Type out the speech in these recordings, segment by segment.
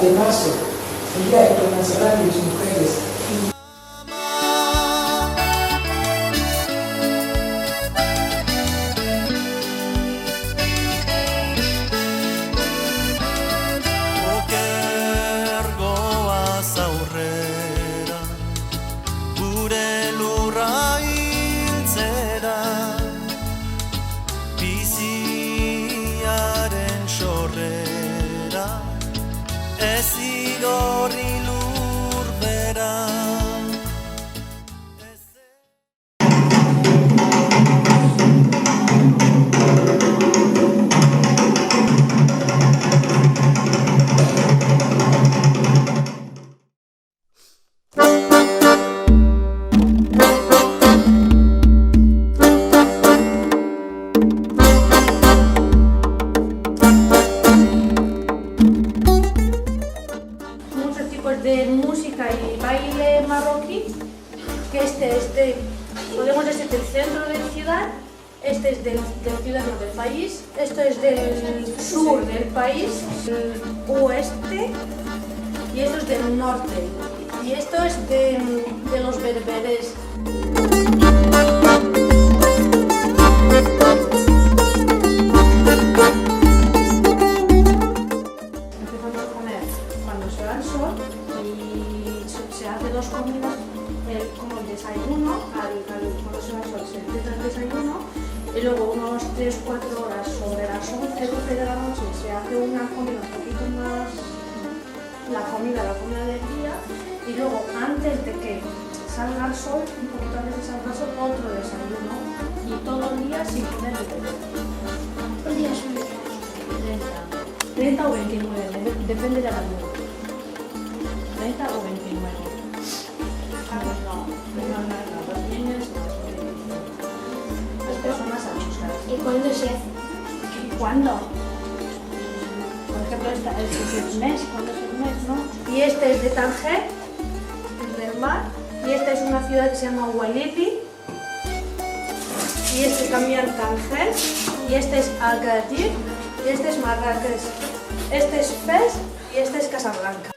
de marzo, el Día Internacional de las Mujeres. De música y baile marroquí, que este es podemos decir del centro de la ciudad, este es del ciudadano del país, esto es del sur del país, del oeste, y esto es del norte, y esto es de los berberes. Empezamos a comer cuando se da el sol y se hace dos comidas, como el desayuno, cuando se da el sol se empieza el desayuno y luego unos 3-4 horas sobre las 11-12 de la noche se hace una comida un poquito más, la comida del día, y luego antes de que salga el sol, un poquito antes de salga el sol, otro desayuno, y todo el día sin comer ni beber. ¿Qué días son? 30 o 29, depende de la luna. 30 o 29. Los niños, las personas asustadas. ¿Y cuándo se hace? ¿Cuándo? Por ejemplo, es el mes, ¿cuándo es el mes, no? Y este es de Tánger, es del mar, y esta es una ciudad que se llama Oualipi, y este también Tánger, y este es Agadir, y este es Marrakech, este es Fez, y este es Casablanca.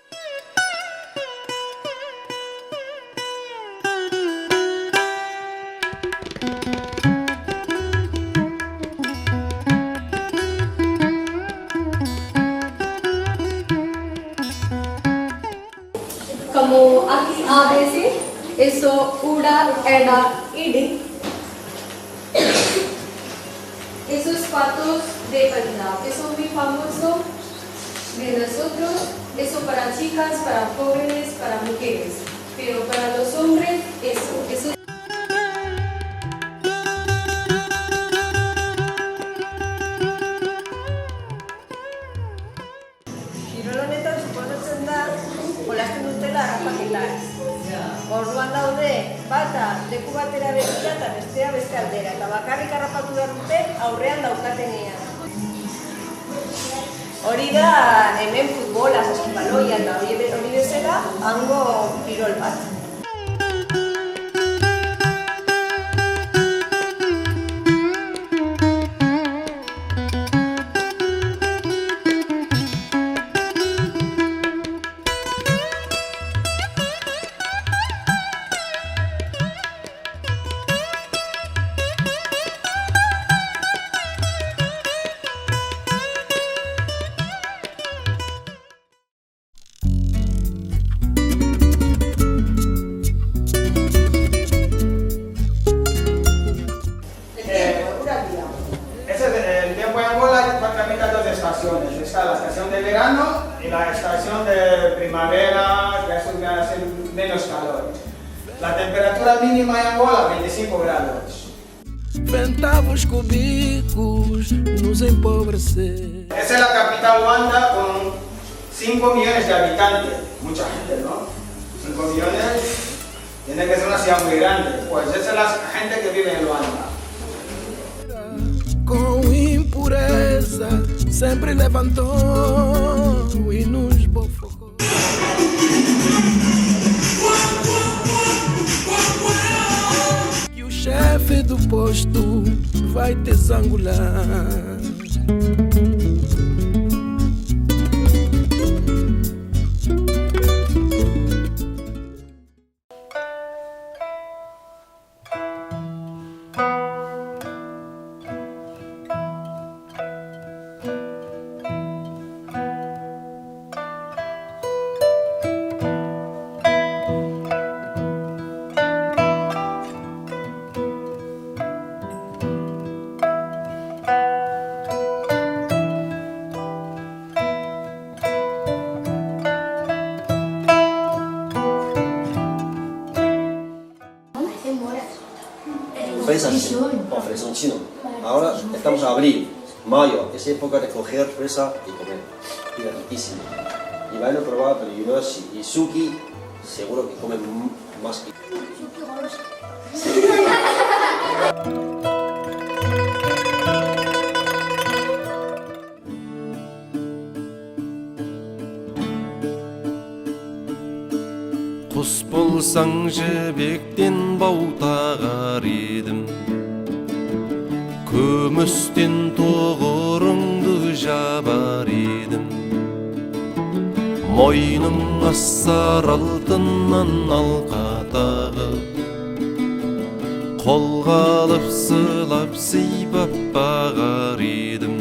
Como aquí ABC, eso Ura era Idi. Esos patos de calidad, eso es muy famoso de nosotros, eso para chicas, para jóvenes, para mujeres, pero para los hombres, eso. Kirol honetan suposatzen da jolasten dutela harrapaketak. Orduan daude bata leku batera begira eta bestea beste aldera, eta bakarrik harrapatu behar dute aurrean daukatenean. Hori da hemen futbola, saskibaloia eta hori bezala hango kirol bat. Está la estación de verano y la estación de primavera, que hace menos calor. La temperatura mínima en Angola, 25 grados. Centavos cúbicos nos empobrecer. Esa es la capital Luanda con 5 millones de habitantes. Mucha gente, ¿no? 5 millones, tiene que ser una ciudad muy grande. Pues esa es la gente que vive en Luanda. Com impureza sempre levantou e nos bofocou. Que o chefe do posto vai te zangular. fresas o fresón chino. Ahora estamos a abril, mayo, es época de coger fresa y comer. Y es riquísimo. Y van a probar, pero Yunoshi y Suki seguro que comen más que... Құс болсаң жібектен бау тағар едім, күмістен тоғырыңды жабар едім. Мойның ассар алтыннан алқа тағып, қолға алып сылап сыйпап бағар едім.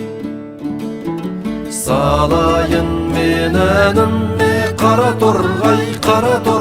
Салайын мен әнімме қара торғай, қара торғай.